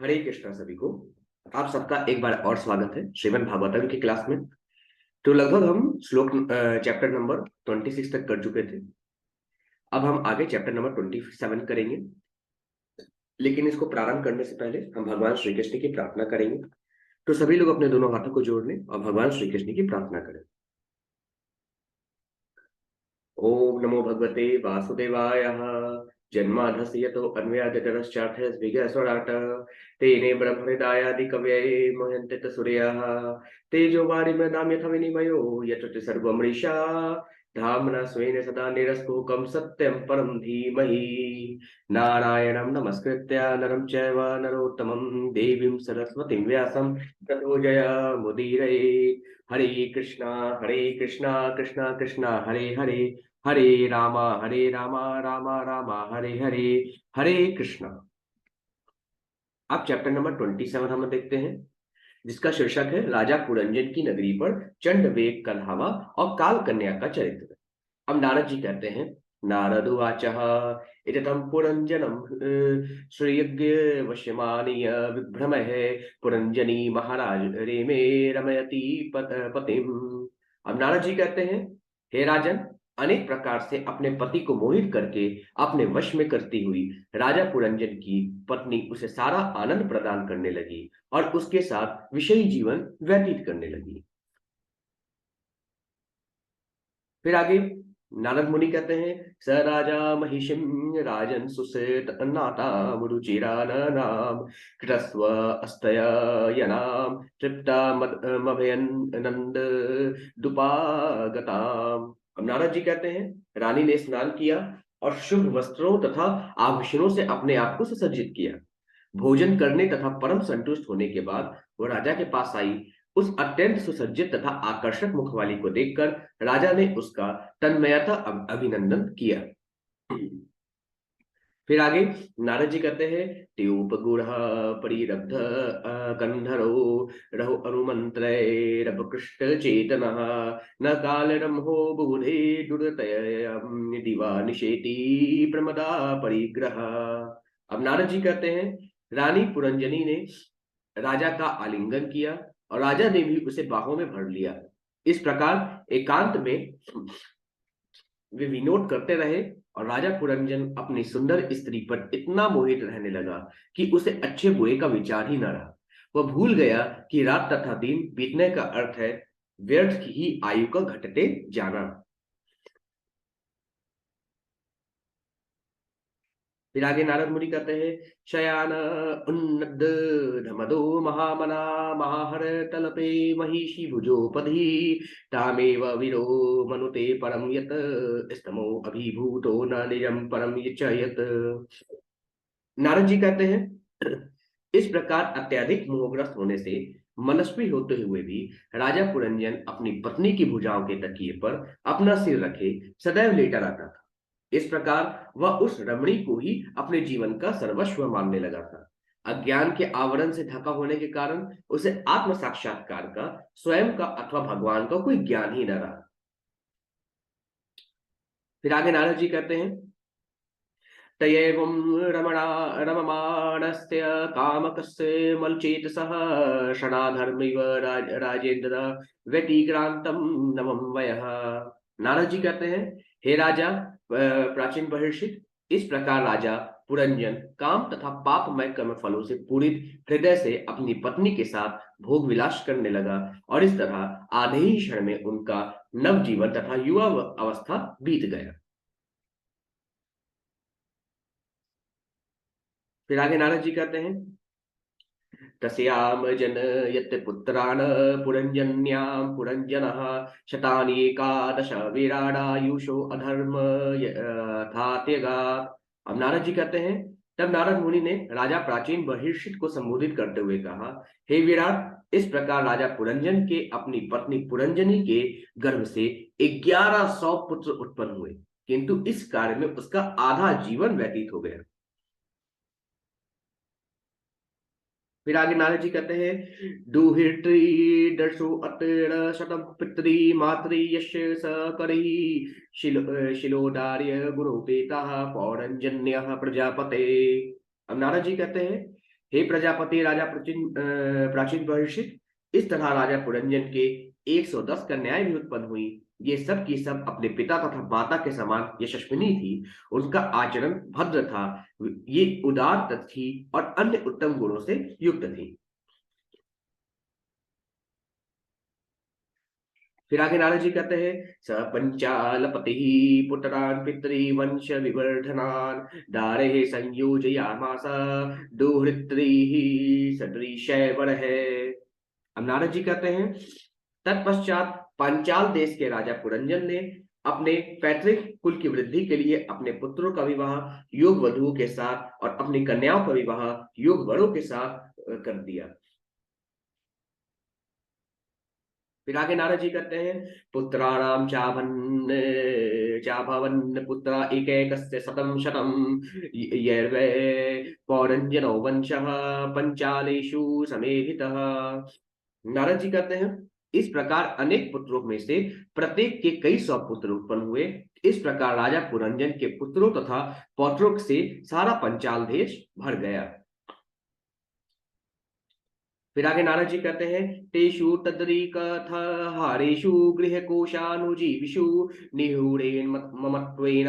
हरे कृष्णा सभी को। आप सबका एक बार और स्वागत है श्रीमद् भागवतम की क्लास में। तो लगभग हम श्लोक चैप्टर नंबर 26 तक कर चुके थे। अब हम आगे चैप्टर नंबर 27 करेंगे, लेकिन इसको प्रारंभ करने से पहले हम भगवान श्री कृष्ण की प्रार्थना करेंगे। तो सभी लोग अपने दोनों हाथों को जोड़ लें और भगवान श्री कृष्ण की प्रार्थना करें। ओम नमो भगवते वासुदेवाय। जन्माधस्य तो अन्वयादितरश्चार्थस्विघ्नस्वराट तेने ब्रह्महृदायादि कवये मुह्यन्ते सूर्याः तेजो वारिमृदां यथा विनिमयो यत्र सर्वमृषा धाम्ना स्वेन सदा निरस्तुकं सत्यं परं धीमहि। नारायणं नमस्कृत्य नरं चैव नरोत्तमं देवीं सरस्वतीं व्यासं ततो जयमुदीरये। हरे कृष्णा कृष्णा कृष्णा हरे हरे, हरे रामा रामा रामा हरे हरे, हरे कृष्णा। अब चैप्टर नंबर 27 हम देखते हैं, जिसका शीर्षक है राजा पुरंजन की नगरी पर चंड वेग का धावा और काल कन्या का चरित्र। अब नारद जी कहते हैं, नारद उवाच इदं पुरंजनम श्रीयज्ञ वश्यमानीय विभ्रमः पुरंजनी महाराज रेमे रमयति पतिम। अब नारद जी कहते हैं, हे राजन, अनेक प्रकार से अपने पति को मोहित करके अपने वश में करती हुई राजा पुरंजन की पत्नी उसे सारा आनंद प्रदान करने लगी और उसके साथ विषयी जीवन व्यतीत करने लगी। फिर आगे नारद मुनि कहते हैं, स राजा महिषिम राजन सुसेत नाता मुरुचिरा नाम कृतस्व अस्तय यनाम तृप्ता मभयन नंद दुपागताम। अब नारद जी कहते हैं, रानी ने स्नान किया और शुभ वस्त्रों तथा आभूषणों से अपने आप को सुसज्जित किया। भोजन करने तथा परम संतुष्ट होने के बाद वो राजा के पास आई। उस अत्यंत सुसज्जित तथा आकर्षक मुख वाली को देखकर राजा ने उसका तन्मयता अभिनंदन किया। फिर आगे नारद जी कहते हैं, त्योपगुढ़ परिरब्ध कंधरो रहो अनुमंत्र चेतन न कालरम्हो बुधे दुर्तय दिवा निषेति प्रमदा परिग्रह। अब नारद जी कहते हैं, रानी पुरंजनी ने राजा का आलिंगन किया और राजा ने भी उसे बाहों में भर लिया। इस प्रकार एकांत में वे विनोद करते रहे और राजा पुरंजन अपनी सुंदर स्त्री पर इतना मोहित रहने लगा कि उसे अच्छे बुरे का विचार ही न रहा। वह भूल गया कि रात तथा दिन बीतने का अर्थ है व्यर्थ की ही आयु का घटते जाना। फिर आगे नारद मुनि कहते हैं, शयान उन्नद धमदो महामना महाहर तलपे महिषी भुजोपधि तामेव विरो मनुते परम यत स्तमो अभिभूतो न निजम परम च यत। नारद जी कहते हैं, इस प्रकार अत्यधिक मोहग्रस्त होने से मनस्वी होते हुए भी राजा पुरंजन अपनी पत्नी की भुजाओं के तकिए पर अपना सिर रखे सदैव लेटा रहता था। इस प्रकार वह उस रमणी को ही अपने जीवन का सर्वस्व मानने लगा था। अज्ञान के आवरण से ढका होने के कारण उसे आत्म साक्षात्कार का, स्वयं का अथवा भगवान का कोई ज्ञान ही न रहा। फिर आगे नारद जी कहते हैं, तयेवं रमणा रममाणस्य कामकस्य मलचेतसः क्षणाधर्मिव राजेन्द्र व्यतिक्रांतम नवम वयः। नारद जी कहते हैं, हे राजा प्राचीन बहिर्षित, इस प्रकार राजा पुरंजन काम तथा पापमय कर्म फलों से पूरित हृदय से अपनी पत्नी के साथ भोग विलास करने लगा और इस तरह आधे ही क्षण में उनका नवजीवन तथा युवा अवस्था बीत गया। फिर आगे नारद जी कहते हैं, तस्याम जनयत पुत्रान् पुरंजन्यां पुरंजनः शतानि एकादश विराडायुषो अधर्म था त्यगात्। अब नारद जी कहते हैं, तब नारद मुनि ने राजा प्राचीन बहिर्षित को संबोधित करते हुए कहा, हे विराट, इस प्रकार राजा पुरंजन के अपनी पत्नी पुरंजनी के गर्भ से 1100 पुत्र उत्पन्न हुए, किंतु इस कार्य में उसका आधा जीवन व्यतीत हो गया। फिर आगे नारद जी कहते हैं, दुहित्री दर्शो अतर शतम पितरी मातृ यश स करही शिलोदार्य गुरुपेता पौरंजन्य प्रजापते। अब नारद जी कहते हैं, हे प्रजापति राजा प्राचीन भविष्य, इस तरह राजा पुरंजन के 110 कन्याएं भी उत्पन्न हुई। ये सब की सब अपने पिता तथा माता के समान यशस्विनी थी। उनका आचरण भद्र था, ये उदार थी और अन्य उत्तम गुणों से युक्त थी। फिर आगे नारद जी कहते हैं, स पंचालपति पुत्रान पितृवंश विवर्धनान दारे संयोजयामास दुहृत्री सदृशैवर है। अब नारद जी कहते हैं, तत्पश्चात पांचाल देश के राजा पुरंजन ने अपने पैतृक कुल की वृद्धि के लिए अपने पुत्रों का विवाह योग वधुओं के साथ और अपनी कन्याओं का विवाह योग वरों के साथ कर दिया। फिर आगे नारद जी कहते हैं, पुत्राणाम चाभवन् पुत्रा एकैकस्य शतं शतं यैर्वै पौरंजनो वंशः पंचालेषु समेधितः। नारद जी कहते हैं, इस प्रकार अनेक पुत्रों में से प्रत्येक के कई सौ पुत्र उत्पन्न हुए। इस प्रकार राजा पुरंजन के पुत्रों तथा पौत्रों से सारा पंचाल देश भर गया। फिर आगे नारद जी कहते हैं, तेषु तद्रिकथहारेषु गृहकोशानुजीविषु निहूरेण ममत्वेन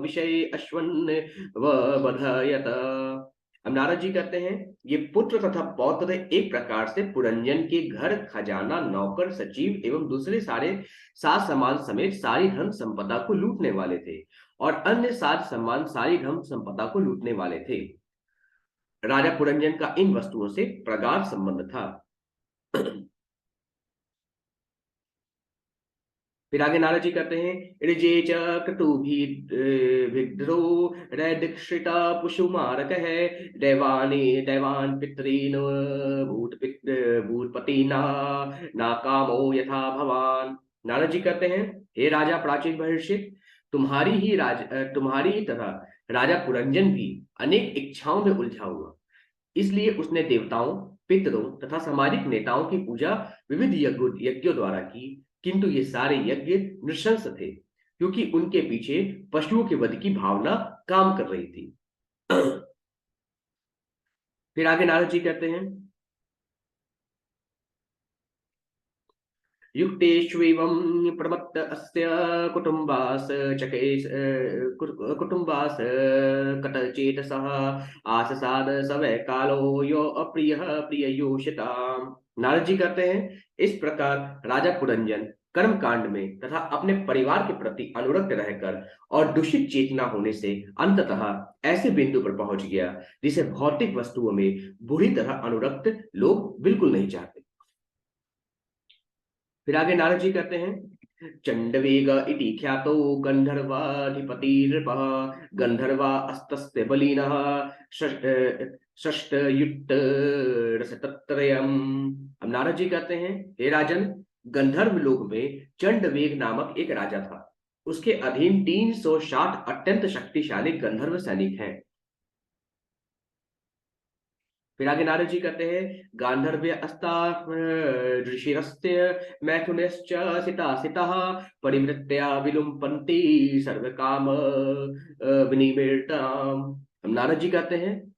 विषय अश्वन् वबधयत। अब नारद जी कहते हैं, ये पुत्र तथा पौत्र एक प्रकार से पुरंजन के घर खजाना नौकर सचिव एवं दूसरे सारे साज सम्मान समेत सारी धन संपदा को लूटने वाले थे और अन्य साज सम्मान सारी धन संपदा को लूटने वाले थे। राजा पुरंजन का इन वस्तुओं से प्रगाढ़ संबंध था। फिर आगे नारद जी कहते हैं, ऋजे च क्रतुभिर्भिद्रो रैदिक्षिता पुषुमारक है दैवाने दैवान पितॄन् भूतपतिना ना कामो यथा भवान। नारद जी कहते हैं, हे राजा प्राचीन भविष्य, तुम्हारी ही तरह राजा पुरंजन भी अनेक इच्छाओं में उलझा हुआ। इसलिए उसने देवताओं, पितरों तथा सामाजिक नेताओं की पूजा विविध यज्ञों द्वारा की, किंतु ये सारे यज्ञ नृशंस थे, क्योंकि उनके पीछे पशुओं के वध की भावना काम कर रही थी। फिर आगे नारद जी कहते हैं, युक्तेष्वेवं प्रमत्त अस्य कुटुम्बास चकेश कुटुम्बास कटचेतसः आससाद सवै कालो यो अप्रियः प्रिययोषिताम्। नारद जी कहते हैं, इस प्रकार राजा पुरंजन कर्म कांड में तथा अपने परिवार के प्रति अनुरक्त रहकर और दूषित चेतना होने से अंततः ऐसे बिंदु पर पहुंच गया जिसे भौतिक वस्तुओं में बुरी तरह अनुरक्त लोग बिल्कुल नहीं चाहते। फिर आगे नारद जी कहते हैं, चंडवेग इति ख्यातो गंधर्वाधिपति नृपः गंधर्वा अस्तस्य बलिनः षष्टयुक्त रसतत्रयम्। अब नारद जी कहते हैं, हे राजन, गंधर्व लोक में चंडवेग नामक एक राजा था। उसके अधीन 360 अत्यंत शक्तिशाली गंधर्व सैनिक हैं। फिर आगे नारद जी कहते हैं, गांधर्व्य अस्ता ऋषिरस्य मैथुनश्च सिता सितः परिवृत्या विलुम्पन्ति सर्वकाम विनिमेषताम्। हम नारद जी कहते हैं,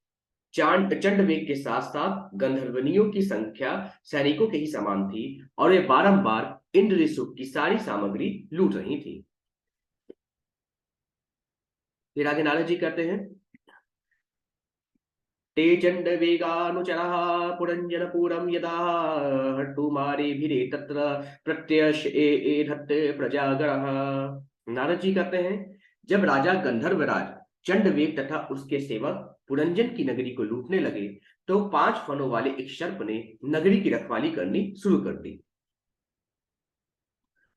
चंडवेग के साथ साथ गंधर्वनियों की संख्या सैनिकों के ही समान थी और वे बारंबार इंद्र सुख की सारी सामग्री लूट रही थी। फिर आगे नारद जी कहते हैं, ते चण्डवेगानुचरः पुरञ्जनपुरं यदा हर्तुमारेभिरे तत्र प्रत्यशेधत् प्रजागरः। नारद जी कहते हैं, जब राजा गंधर्वराज चंडवेग तथा उसके सेवक पुरंजन की नगरी को लूटने लगे तो 5 फनों वाले एक सर्प ने नगरी की रखवाली करनी शुरू कर दी।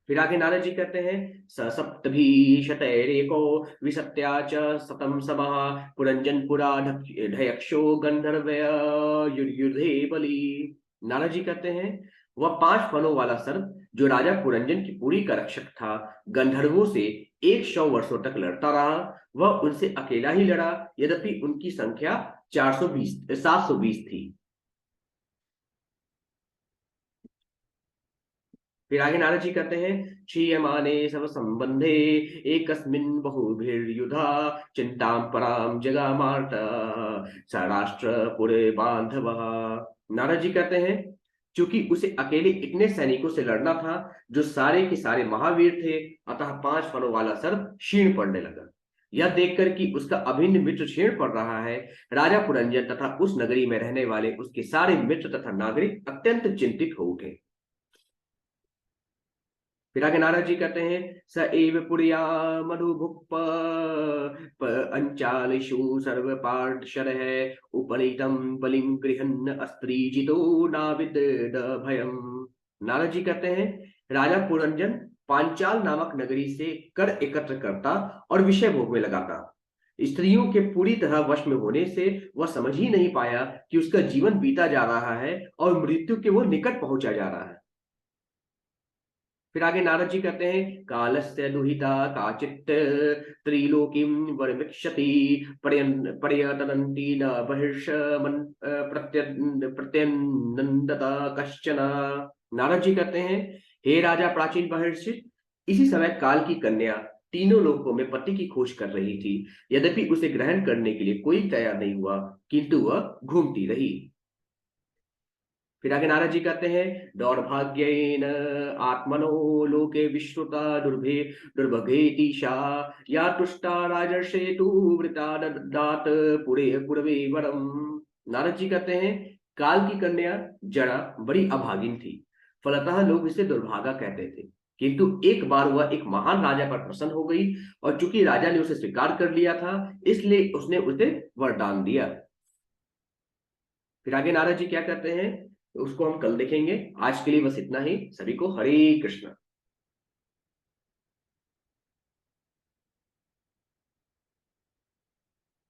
फिर आगे नारद जी कहते हैं, ससप्तभिशतैरेको विसत्या च शतं समः पुरंजनपुरा ढयक्षो गंधर्वय युर्युधे बलि। नारद जी कहते हैं, वह 5 फनों वाला सर्प जो राजा पुरंजन की पुरी का रक्षक था, गंधर्वों से 100 वर्षों तक लड़ता रहा। वह उनसे अकेला ही लड़ा, यद्यपि उनकी संख्या 720 थी। फिर आगे नारद जी कहते हैं, क्षीयमाने सब संबंधे एकस्मिन् बहुभिर्युधा चिंतां परां जगामार्त स राष्ट्र पुरे बांधवः। नारद जी कहते हैं, चूंकि उसे अकेले इतने सैनिकों से लड़ना था जो सारे के सारे महावीर थे, अतः 5 फनों वाला सर्प क्षीण पड़ने लगा। यह देखकर कि उसका अभिन्न मित्र क्षीण पड़ रहा है, राजा पुरंजन तथा उस नगरी में रहने वाले उसके सारे मित्र तथा नागरिक अत्यंत चिंतित हो उठे। फिर आगे नारद जी कहते हैं, स एव पुरिया मधुभुक् अंचालिषु सर्व पार्षद है उपनीतम बलिं गृहन् अस्त्रीजितो नाविद भयम। नारद जी कहते हैं, राजा पुरंजन पांचाल नामक नगरी से कर एकत्र करता और विषय भोग में लगाता। स्त्रियों के पूरी तरह वश में होने से वह समझ ही नहीं पाया कि उसका जीवन बीता जा रहा है और मृत्यु के वो निकट पहुंचा जा रहा है। फिर आगे नारद जी कहते हैं, कालस्य दुहिता काचित् त्रिलोकीं वरमिक्षति पर्यतनन्ति न बहिर्षमन् प्रत्यनन्दत कश्चन। नारद जी कहते हैं, हे राजा प्राचीन महर्षि, इसी समय काल की कन्या तीनों लोकों में पति की खोज कर रही थी। यद्यपि उसे ग्रहण करने के लिए कोई तैयार नहीं हुआ, किंतु वह घूमती रही। फिर आगे नारद जी कहते हैं, दौर्भाग्येन आत्मनो लोके विश्रुता दुर्भगेतिशा या तुष्टा राजर्षे तु वृता ददात पुरे पूर्वे वरम। नारद जी कहते हैं, काल की कन्या जड़ा बड़ी अभागिन थी, फलतः लोग इसे दुर्भागा कहते थे। किंतु एक बार वह एक महान राजा पर प्रसन्न हो गई और चूंकि राजा ने उसे स्वीकार कर लिया था, इसलिए उसने उसे वरदान दिया। फिर आगे नारद जी क्या कहते हैं, उसको हम कल देखेंगे। आज के लिए बस इतना ही। सभी को हरे कृष्ण।